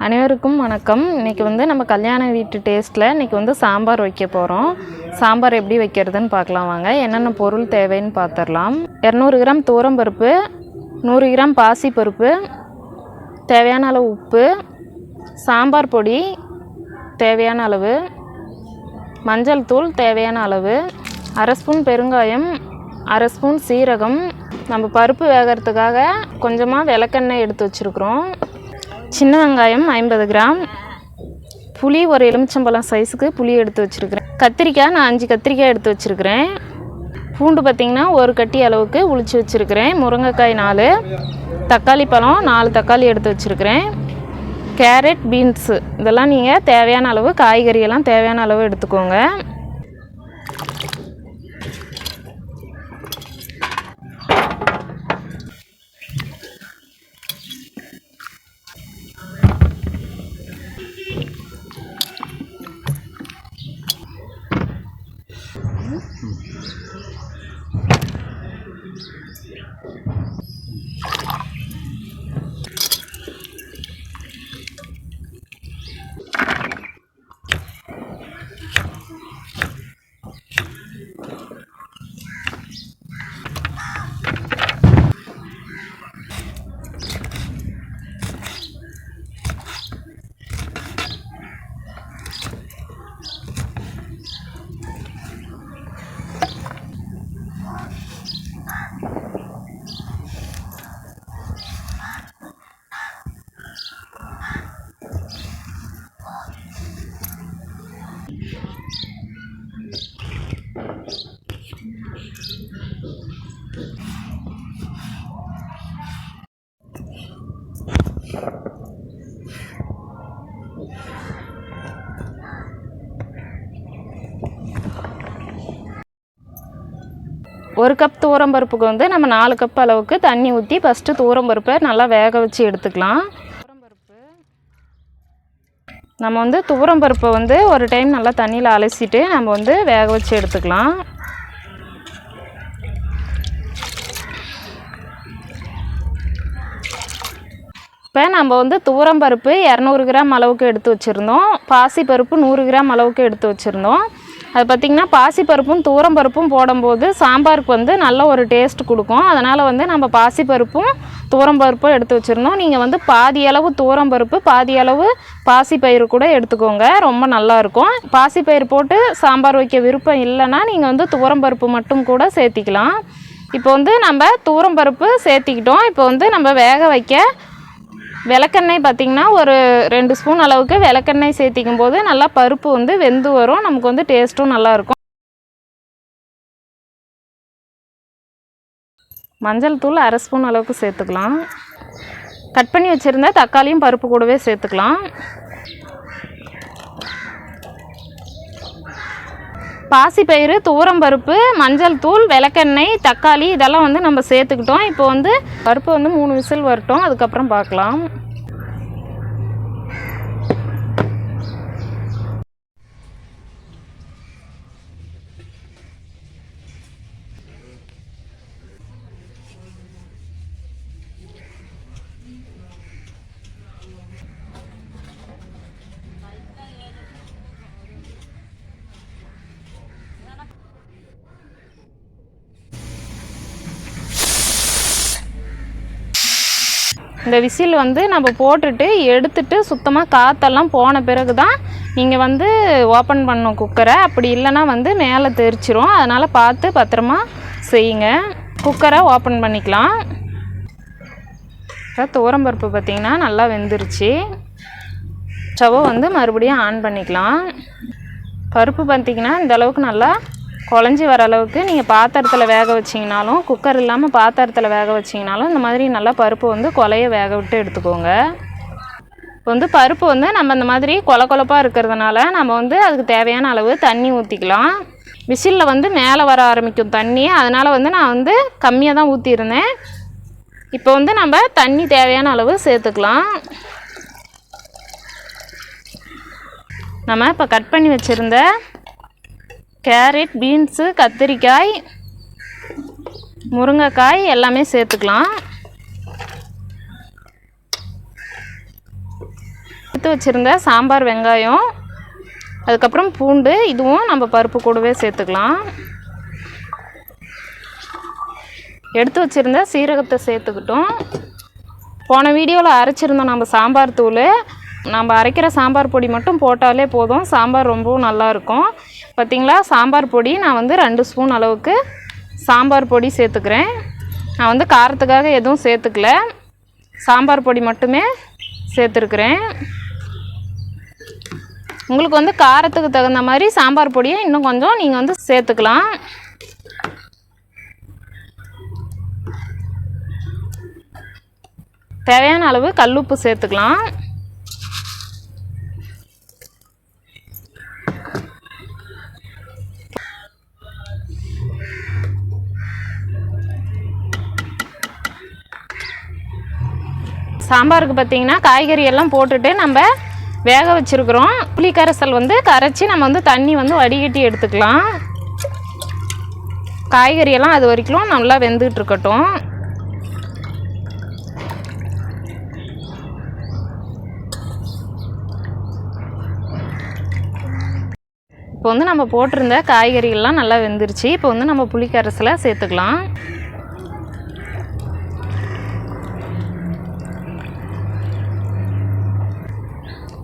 அனைவருக்கும் வணக்கம். இன்றைக்கி வந்து நம்ம கல்யாண வீட்டு டேஸ்ட்டில் இன்றைக்கி வந்து சாம்பார் வைக்க போகிறோம். சாம்பார் எப்படி வைக்கிறதுன்னு பார்க்கலாம் வாங்க. என்னென்ன பொருள் தேவைன்னு பார்த்துடலாம். 200 கிராம் துவரம்பருப்பு, 100 கிராம் பாசிப்பருப்பு, தேவையான அளவு உப்பு, சாம்பார் பொடி தேவையான அளவு, மஞ்சள் தூள் தேவையான அளவு, அரை ஸ்பூன் பெருங்காயம், அரை ஸ்பூன் சீரகம். நம்ம பருப்பு வேகிறதுக்காக கொஞ்சமாக விளக்கெண்ணெய் எடுத்து வச்சுருக்குறோம். சின்ன வெங்காயம் 50 கிராம், புளி ஒரு எலுமிச்சம்பழம் சைஸுக்கு புளி எடுத்து வச்சுருக்கிறேன். கத்திரிக்காய் நான் 5 கத்திரிக்காய் எடுத்து வச்சுருக்கிறேன். பூண்டு பார்த்திங்கன்னா ஒரு கட்டி அளவுக்கு உளிச்சு வச்சுருக்கிறேன். முருங்கைக்காய் 4, தக்காளி பழம் 4 தக்காளி எடுத்து வச்சுருக்கிறேன். கேரட், பீன்ஸு இதெல்லாம் நீங்கள் தேவையான அளவு, காய்கறியெல்லாம் தேவையான அளவு எடுத்துக்கோங்க. ஒரு கப் துவரம்பருப்புக்கு வந்து நம்ம 4 கப் அளவுக்கு தண்ணி ஊற்றி ஃபஸ்ட்டு துவரம்பருப்பை நல்லா வேக வச்சு எடுத்துக்கலாம். நம்ம வந்து துவரம்பருப்பை வந்து ஒரு டைம் நல்லா தண்ணியில் அலசிட்டு நம்ம வந்து வேக வச்சு எடுத்துக்கலாம். இப்போ நம்ம வந்து துவரம்பருப்பு 200 கிராம் அளவுக்கு எடுத்து வச்சுருந்தோம். பாசிப்பருப்பு 100 கிராம் அளவுக்கு எடுத்து வச்சுருந்தோம். அது பார்த்திங்கன்னா பாசிப்பருப்பும் துவரம்பருப்பும் போடும்போது சாம்பாருக்கு வந்து நல்ல ஒரு டேஸ்ட் கொடுக்கும். அதனால் வந்து நம்ம பாசிப்பருப்பும் துவரம்பருப்பும் எடுத்து வச்சுருந்தோம். நீங்கள் வந்து பாதி அளவு துவரம்பருப்பு, பாதி அளவு பாசிப்பயிறு கூட எடுத்துக்கோங்க, ரொம்ப நல்லாயிருக்கும். பாசிப்பயிறு போட்டு சாம்பார் வைக்க விருப்பம் இல்லைன்னா நீங்கள் வந்து துவரம்பருப்பு மட்டும் கூட சேர்த்திக்கலாம். இப்போ வந்து நம்ம துவரம்பருப்பு சேர்த்திக்கிட்டோம். இப்போ வந்து நம்ம வேக வைக்க விளக்கெண்ணெய் பார்த்திங்கன்னா ஒரு 2 ஸ்பூன் அளவுக்கு விளக்கெண்ணெய் சேர்த்திக்கும் போது நல்லா பருப்பு வந்து வெந்து வரும். நமக்கு வந்து டேஸ்ட்டும் நல்லாயிருக்கும். மஞ்சள் தூள் அரை ஸ்பூன் அளவுக்கு சேர்த்துக்கலாம். கட் பண்ணி வச்சுருந்த தக்காளியும் பருப்பு கூடவே சேர்த்துக்கலாம். பாசிப்பயிறு, துவரம்பருப்பு, மஞ்சள் தூள், விளக்கெண்ணெய், தக்காளி இதெல்லாம் வந்து நம்ம சேர்த்துக்கிட்டோம். இப்போ வந்து பருப்பு வந்து 3 விசில் வரட்டும், அதுக்கப்புறம் பார்க்கலாம். இந்த விசில் வந்து நம்ம போட்டுட்டு எடுத்துட்டு சுத்தமாக காற்றெல்லாம் போன பிறகு தான் நீங்கள் வந்து ஓப்பன் பண்ணணும் குக்கரை. அப்படி இல்லைன்னா வந்து மேலே தெரிச்சிரும். அதனால் பார்த்து பத்திரமா செய்யுங்க. குக்கரை ஓப்பன் பண்ணிக்கலாம். துவரம்பருப்பு பார்த்திங்கன்னா நல்லா வெந்துருச்சு. ஸ்டவ்வை வந்து மறுபடியும் ஆன் பண்ணிக்கலாம். பருப்பு பார்த்திங்கன்னா இந்த அளவுக்கு நல்லா குழஞ்சி வர அளவுக்கு நீங்கள் பாத்திரத்தில் வேக வச்சிங்கனாலும், குக்கர் இல்லாமல் பாத்திரத்தில் வேக வச்சிங்கனாலும் இந்த மாதிரி நல்லா பருப்பு வந்து குழைய வேக விட்டு எடுத்துக்கோங்க. இப்போ வந்து பருப்பு வந்து நம்ம இந்த மாதிரி கொலப்பாக இருக்கிறதுனால நம்ம வந்து அதுக்கு தேவையான அளவு தண்ணி ஊற்றிக்கலாம். விசிலில் வந்து மேலே வர ஆரம்பிக்கும் தண்ணி, அதனால் வந்து நான் வந்து கம்மியாக தான் ஊற்றிருந்தேன். இப்போ வந்து நம்ம தண்ணி தேவையான அளவு சேர்த்துக்கலாம். நம்ம இப்போ கட் பண்ணி வச்சுருந்த கேரட், பீன்ஸு, கத்திரிக்காய், முருங்கைக்காய் எல்லாமே சேர்த்துக்கலாம். எடுத்து வச்சுருந்த சாம்பார் வெங்காயம், அதுக்கப்புறம் பூண்டு, இதுவும் நம்ம பருப்பு கூடவே சேர்த்துக்கலாம். எடுத்து வச்சுருந்த சீரகத்தை சேர்த்துக்கிட்டோம். போன வீடியோவில் அரைச்சிருந்தோம் நம்ம சாம்பார் தூள். நம்ம அரைக்கிற சாம்பார் பொடி மட்டும் போட்டாலே போதும், சாம்பார் ரொம்பவும் நல்லாயிருக்கும். பார்த்திங்களா, சாம்பார் பொடி நான் வந்து 2 ஸ்பூன் அளவுக்கு சாம்பார் பொடி சேர்த்துக்கிறேன். நான் வந்து காரத்துக்காக எதுவும் சேர்த்துக்கல, சாம்பார் பொடி மட்டுமே சேர்த்துருக்குறேன். உங்களுக்கு வந்து காரத்துக்கு தகுந்த மாதிரி சாம்பார் பொடியை இன்னும் கொஞ்சம் நீங்கள் வந்து சேர்த்துக்கலாம். தேவையான அளவு கல்லுப்பு சேர்த்துக்கலாம். சாம்பாருக்கு பார்த்திங்கன்னா காய்கறி எல்லாம் போட்டுட்டு நம்ம வேக வச்சுருக்குறோம். புளி கரைசல் வந்து கரைச்சி நம்ம வந்து தண்ணி வந்து வடிகட்டி எடுத்துக்கலாம். காய்கறியெல்லாம் அது வரைக்கும் நல்லா வெந்துட்டு இருக்கட்டும். இப்போ வந்து நம்ம போட்டிருந்த காய்கறிகள்லாம் நல்லா வெந்துருச்சு. இப்போ வந்து நம்ம புளி கரைசலை சேர்த்துக்கலாம்.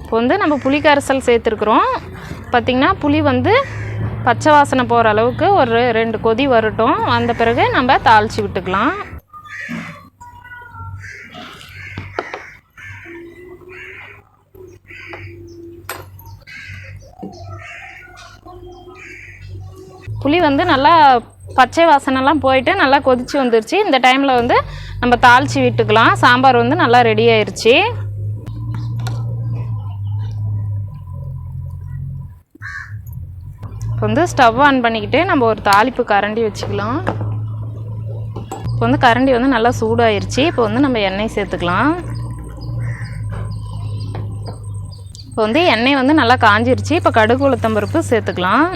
இப்போ வந்து நம்ம புளி கரைசல் சேர்த்துருக்குறோம். பார்த்திங்கன்னா புளி வந்து பச்சை வாசனை போகிற அளவுக்கு ஒரு 2 கொதி வரட்டும். வந்த பிறகு நம்ம தாளித்து விட்டுக்கலாம். புளி வந்து நல்லா பச்சை வாசனைலாம் போயிட்டு நல்லா கொதித்து வந்துருச்சு. இந்த டைமில் வந்து நம்ம தாளித்து விட்டுக்கலாம். சாம்பார் வந்து நல்லா ரெடி ஆயிடுச்சு. இப்போ வந்து ஸ்டவ் ஆன் பண்ணிக்கிட்டு நம்ம ஒரு தாளிப்பு கரண்டி வச்சுக்கலாம். இப்போ வந்து கரண்டி வந்து நல்லா சூடாயிருச்சு. இப்போ வந்து நம்ம எண்ணெய் சேர்த்துக்கலாம். இப்போ வந்து எண்ணெய் வந்து நல்லா காஞ்சிருச்சு. இப்போ கடுகு உளுத்தம் பருப்பு சேர்த்துக்கலாம்.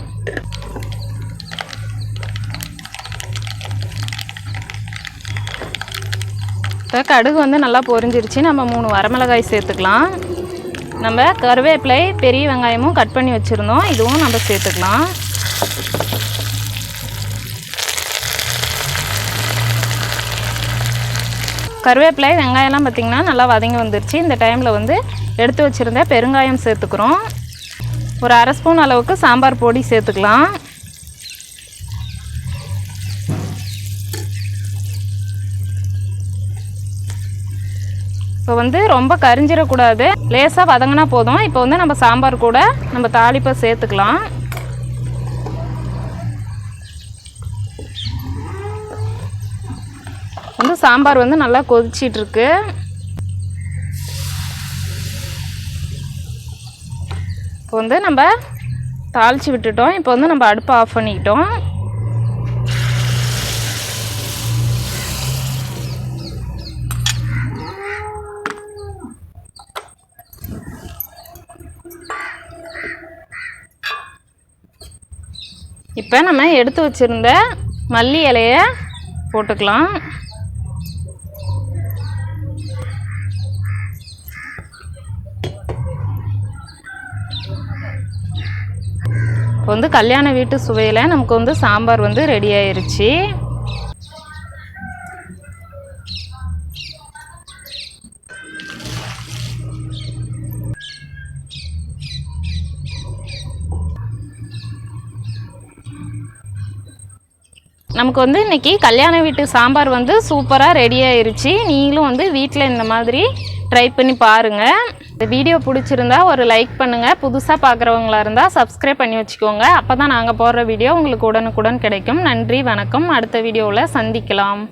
இப்போ கடுகு வந்து நல்லா பொரிஞ்சிருச்சு. நம்ம 3 வரமிளகாய் சேர்த்துக்கலாம். நம்ம கருவேப்பிலை, பெரிய வெங்காயமும் கட் பண்ணி வச்சுருந்தோம், இதுவும் நம்ம சேர்த்துக்கலாம். கருவேப்பிலை வெங்காயம்லாம் பார்த்திங்கன்னா நல்லா வதங்கி வந்துருச்சு. இந்த டைமில் வந்து எடுத்து வச்சுருந்த பெருங்காயம் சேர்த்துக்கிறோம். ஒரு 1/2 ஸ்பூன் அளவுக்கு சாம்பார் பொடி சேர்த்துக்கலாம். இப்போ வந்து ரொம்ப கரிஞ்சிடக்கூடாது, லேசாக வதங்கினா போதும். இப்போ வந்து நம்ம சாம்பார் கூட நம்ம தாளிப்பை சேர்த்துக்கலாம். வந்து சாம்பார் வந்து நல்லா கொதிச்சிட்ருக்கு. இப்போ வந்து நம்ம தாளித்து விட்டுட்டோம். இப்போ வந்து நம்ம அடுப்பை ஆஃப் பண்ணிக்கிட்டோம். இப்போ நம்ம எடுத்து வச்சுருந்த மல்லி இலையை போட்டுக்கலாம். இப்போ வந்து கல்யாண வீட்டு சுவையில் நமக்கு வந்து சாம்பார் வந்து ரெடி ஆயிருச்சு. நமக்கு வந்து இன்றைக்கி கல்யாண வீட்டு சாம்பார் வந்து சூப்பராக ரெடி ஆயிருச்சு. நீங்களும் வந்து வீட்டில் இந்த மாதிரி ட்ரை பண்ணி பாருங்கள். இந்த வீடியோ பிடிச்சிருந்தா ஒரு லைக் பண்ணுங்கள். புதுசாக பார்க்குறவங்களா இருந்தால் சப்ஸ்கிரைப் பண்ணி வச்சுக்கோங்க. அப்போ தான் நாங்கள் போடுற வீடியோ உங்களுக்கு உடனுக்குடன் கிடைக்கும். நன்றி, வணக்கம். அடுத்த வீடியோவில் சந்திக்கலாம்.